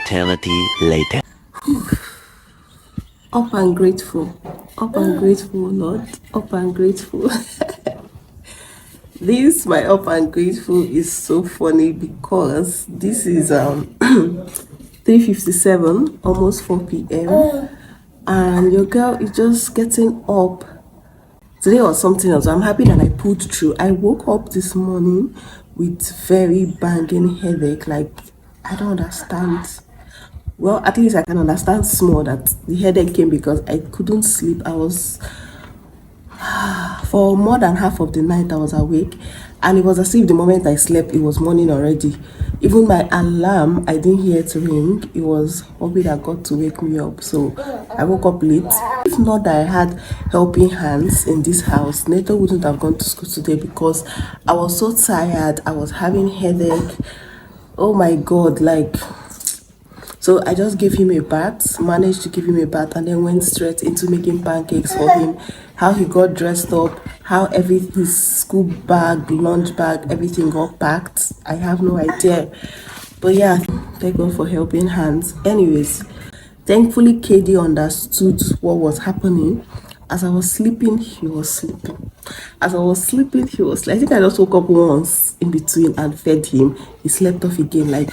eternity later. Up and grateful, Lord, up and grateful. This my up and grateful is so funny because this is 3:57, almost 4 p.m. and your girl is just getting up. Today was something else. I'm happy that I pulled through. I woke up this morning with very banging headache. Like, I don't understand. Well, at least I can understand small that the headache came because I couldn't sleep. I was for more than half of the night I was awake, and it was as if the moment I slept it was morning already. Even my alarm, I didn't hear it ring. It was Obi that got to wake me up, so I woke up late. If not that I had helping hands in this house, Nato wouldn't have gone to school today because I was so tired. I was having headache. Oh my god, like, so I just gave him a bath, managed to give him a bath, and then went straight into making pancakes for him. How he got dressed up, how his school bag, lunch bag, everything got packed. I have no idea. But yeah, thank God for helping hands. Anyways, thankfully KD understood what was happening. As I was sleeping, he was sleeping. As I was sleeping, he was like, I think I just woke up once in between and fed him. He slept off again. Like,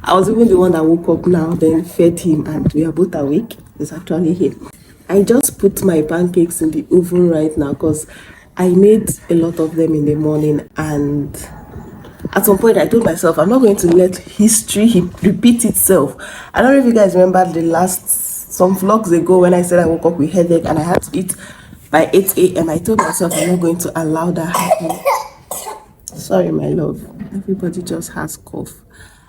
I was even the one that woke up now, then fed him, and we are both awake. It's actually him. I just put my pancakes in the oven right now because I made a lot of them in the morning, and at some point I told myself I'm not going to let history repeat itself. I don't know if you guys remember some vlogs ago when I said I woke up with headache and I had to eat by 8 a.m. I told myself I'm not going to allow that happen. Sorry, my love. Everybody just has cough.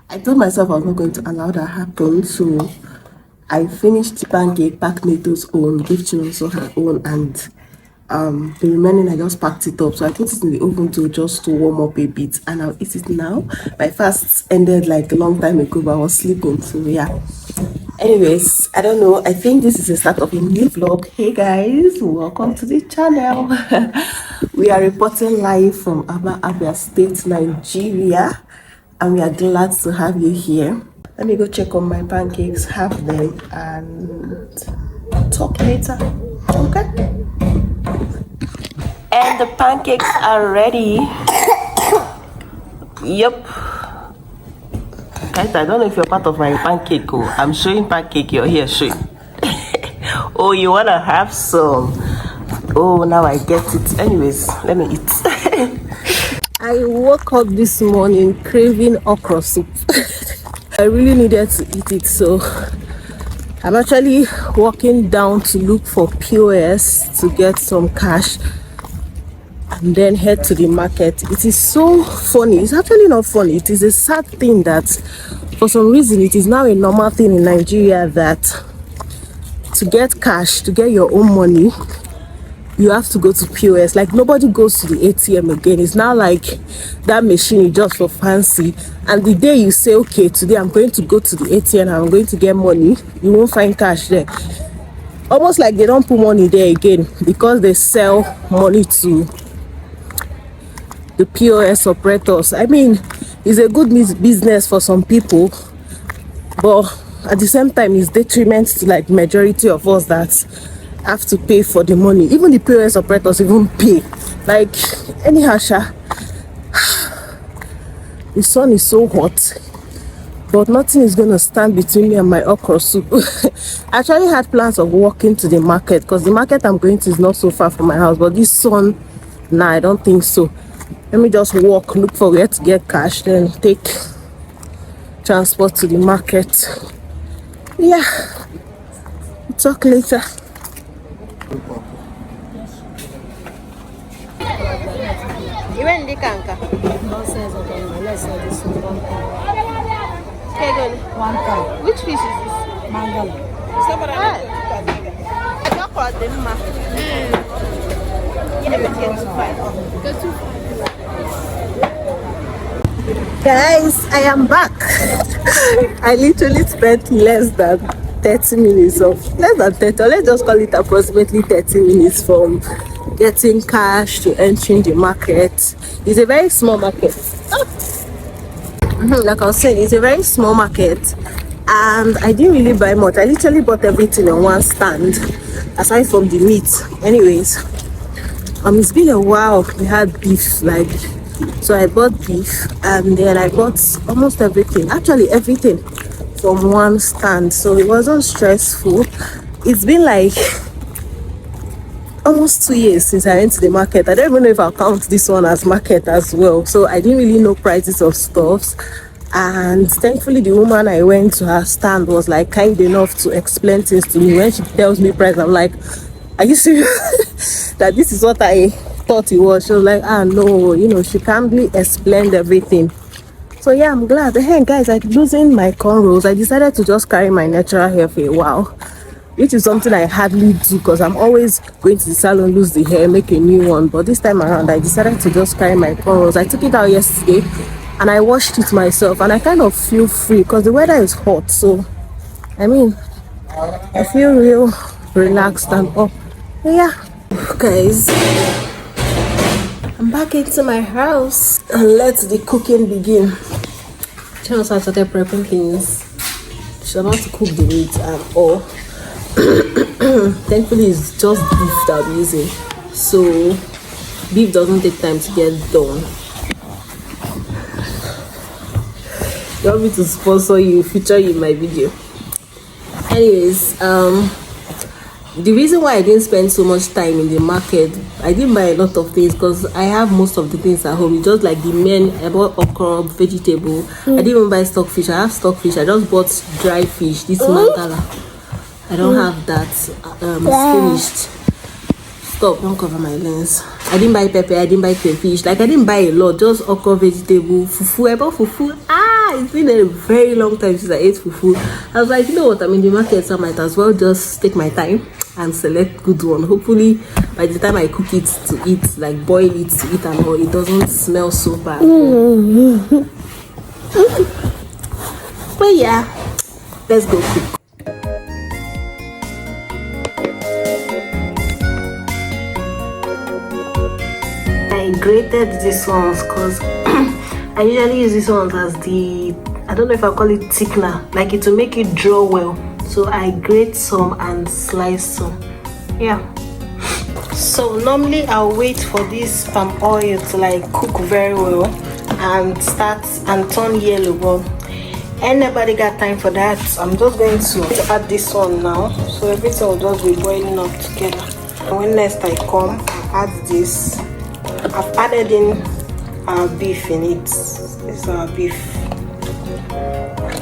I told myself I was not going to allow that happen, so I finished the pancake, packed Nato's own, gave Chinonso her own, and the remaining I just packed it up. So I put it in the oven to warm up a bit, and I'll eat it now. My fast ended like a long time ago, but I was sleeping, so yeah. Anyways, I don't know, I think this is the start of a new vlog. Hey guys, welcome to the channel. We are reporting live from Abia State, Nigeria, and we are glad to have you here. Let me go check on my pancakes, have them, and talk later. Okay? And the pancakes are ready. Yep. Guys, I don't know if you're part of my pancake. Oh, I'm showing pancake. You're here showing. Oh, you wanna have some? Oh, now I get it. Anyways, let me eat. I woke up this morning craving okra soup. I really needed to eat it, so I'm actually walking down to look for POS to get some cash and then head to the market. It is so funny. It's actually not funny. It is a sad thing that for some reason it is now a normal thing in Nigeria that to get cash, to get your own money, you have to go to POS. Like, nobody goes to the ATM again. It's now like that machine is just for fancy, and the day you say, okay, today I'm going to go to the ATM and I'm going to get money, you won't find cash there. Almost like they don't put money there again because they sell money to the POS operators. I mean, it's a good business for some people, but at the same time it's detriment to like majority of us that have to pay for the money. Even the POS operators even pay. Like, anyhow, the sun is so hot, but nothing is gonna stand between me and my okra soup. I actually had plans of walking to the market because the market I'm going to is not so far from my house, but this sun, nah, I don't think so. Let me just walk, look for where to get cash, then take transport to the market. Yeah, we'll talk later. Even the kanka. Which fish is this? Mangala. I don't call them ma. Guys, I am back. I literally spent less than 30 minutes of, less than 30, or let's just call it approximately 30 minutes from getting cash to entering the market. It's a very small market. Like I was saying, it's a very small market, and I didn't really buy much. I literally bought everything on one stand aside from the meat. Anyways, it's been a while we had beef, like, so I bought beef and then I bought almost everything, actually everything from one stand, so it wasn't stressful. It's been like almost 2 years since I went to the market. I don't even know if I'll count this one as market as well, so I didn't really know prices of stuffs. And thankfully the woman I went to, her stand was like kind enough to explain things to me. When she tells me price, I'm like, are you serious? That this is what I thought it was. She was like, no, you know, she calmly explained everything. So yeah, I'm glad. Hey guys, I'm losing my cornrows. I decided to just carry my natural hair for a while, which is something I hardly do because I'm always going to the salon, lose the hair, make a new one. But this time around, I decided to just carry my cornrows. I took it out yesterday and I washed it myself, and I kind of feel free because the weather is hot. So I mean, I feel real relaxed and up. Yeah, guys, I'm back into my house and let the cooking begin. She also started prepping things. She's about to cook the meat and all. Thankfully it's just beef that I'm using, so beef doesn't take time to get done. You want me to sponsor you, feature you in my video? Anyways, the reason why I didn't spend so much time in the market, I didn't buy a lot of things because I have most of the things at home. It's just like the men. I bought okra, vegetable. I didn't even buy stockfish. I have stockfish. I just bought dry fish. This mangala, I don't have that. It's finished. Stop, don't cover my lens. I didn't buy pepper. I didn't buy crayfish. Like, I didn't buy a lot. Just okra, vegetable, fufu. I bought fufu. It's been a very long time since I ate fufu. I was like, you know what, I'm in the market, so I might as well just take my time and select good one. Hopefully by the time I cook it to eat, like boil it to eat and all, it doesn't smell so bad. But yeah, let's go cook. I grated these ones because I usually use this one as the, I don't know if I call it thickener, like it will make it draw well. So I grate some and slice some. Yeah. So normally I'll wait for this palm oil to like cook very well and start and turn yellow. Well, anybody got time for that? I'm just going to add this one now, so everything will just be boiling up together. And when next I come, I'll add this. I've added in our beef in it. This is our beef.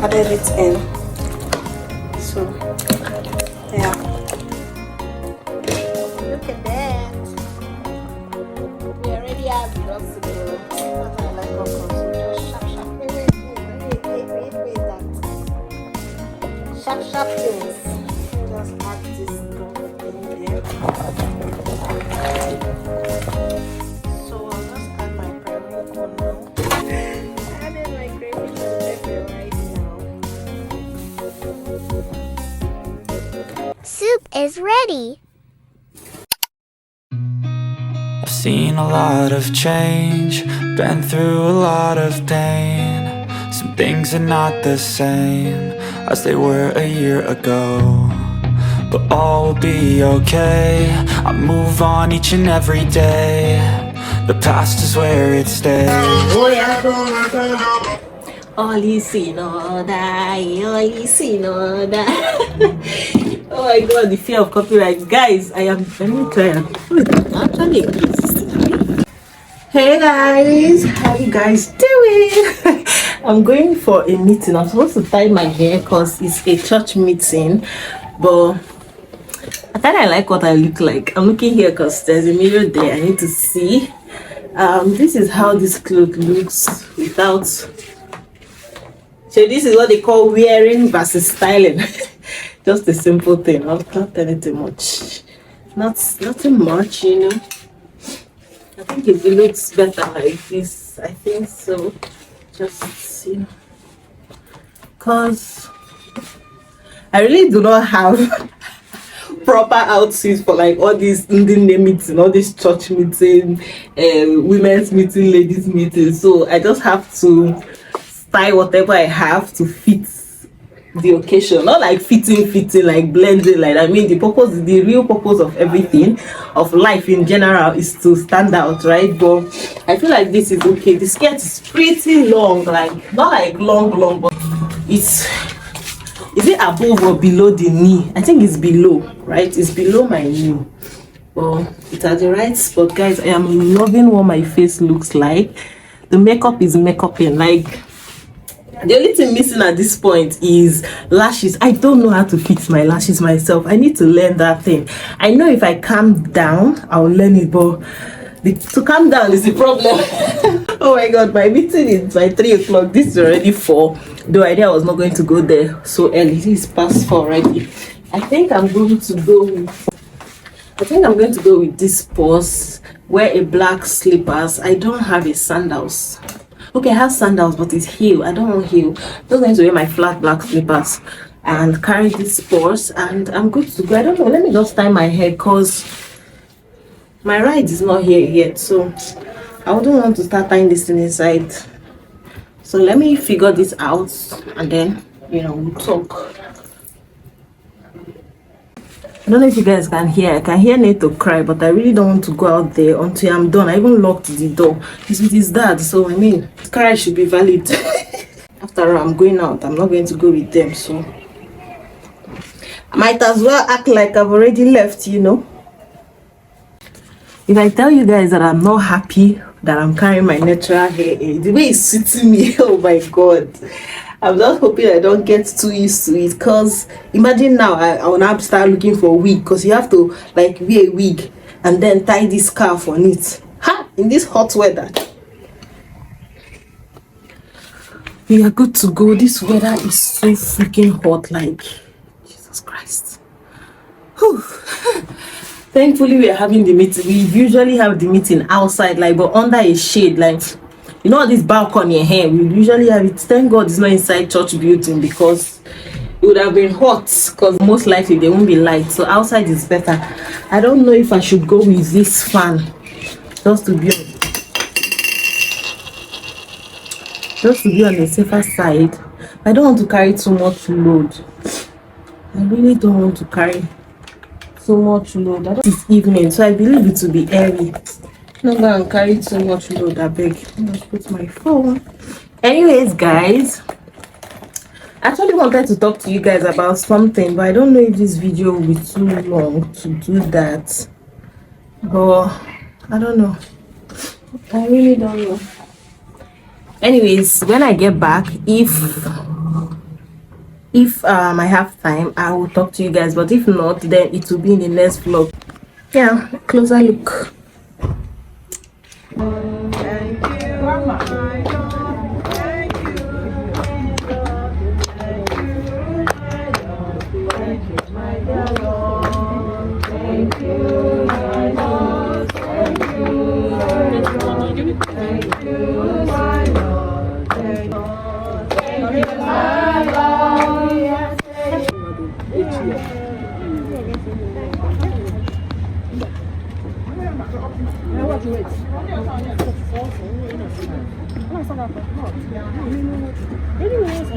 Added it in. So yeah. Look at that. We already have lots to do. That's why I like okra. So just sharp. Wait. That. Sharp things. Just add this in there. Soup is ready. I've seen a lot of change, been through a lot of pain. Some things are not the same as they were a year ago, but all will be okay. I move on each and every day. The past is where it stays. All you see no die, all you see no die. Oh my god, the fear of copyright. Guys, let me try and actually exist. Hey guys, how you guys doing? I'm going for a meeting. I'm supposed to tie my hair because it's a church meeting, but I thought I like what I look like. I'm looking here because there's a mirror there. I need to see. This is how this cloth looks without. So this is what they call wearing versus styling. Just a simple thing. Not anything much. Nothing much, you know. I think it looks better like this. I think so. Just, you know, cause I really do not have proper outfits for like all these Indian meetings, all this church meeting, women's meeting, ladies meeting. So I just have to style whatever I have to fit the occasion, not like fitting, like blending. Like, I mean, the real purpose of everything, of life in general, is to stand out, right? But I feel like this is okay. The skirt is pretty long, like not like long, but it's, is it above or below the knee? I think it's below, right? It's below my knee. Well, it's at the right spot, guys. I am loving what my face looks like. The makeup is makeuping. Like, the only thing missing at this point is lashes. I don't know how to fix my lashes myself. I need to learn that thing. I know if I calm down, I'll learn it, but to calm down is the problem. Oh my god, my meeting is by 3 o'clock. This is already 4. Though I was not going to go there so early. It is past 4 already. I think I'm going to go with this purse. Wear a black slippers. I don't have a sandals. Okay, I have sandals, but it's heel. I don't want heel. I'm just going to wear my flat black slippers and carry this purse, and I'm good to go. I don't know. Let me just tie my hair because my ride is not here yet. So I wouldn't want to start tying this thing inside. So let me figure this out, and then, we'll talk. I don't know if you guys can hear. I can hear Nate to cry, but I really don't want to go out there until I'm done. I even locked the door. He's with his dad, so I mean, his cry should be valid. After all, I'm going out. I'm not going to go with them, so I might as well act like I've already left, If I tell you guys that I'm not happy that I'm carrying my natural hair, the way it's sitting me, oh my god. I'm just hoping I don't get too used to it, because imagine now I will now start looking for a wig, because you have to like wear a wig and then tie this scarf on it. In this hot weather. We are good to go. This weather is so freaking hot, like Jesus Christ. Whew. Thankfully we are having the meeting. We usually have the meeting outside, like, but under a shade, like, this balcony here, we usually have it. Thank God it's not inside church building, because it would have been hot, because most likely there won't be light. So outside is better. I don't know if I should go with this fan just to be on the safer side. I don't want to carry too much load. I really don't want to carry so much load. It's evening, so I believe it will be early. I'm not gonna carry too much load. I beg. Let's put my phone. Anyways, guys, I actually wanted to talk to you guys about something, but I don't know if this video will be too long to do that. But I don't know. I really don't know. Anyways, when I get back, if I have time, I will talk to you guys. But if not, then it will be in the next vlog. Yeah, closer look. Anyways,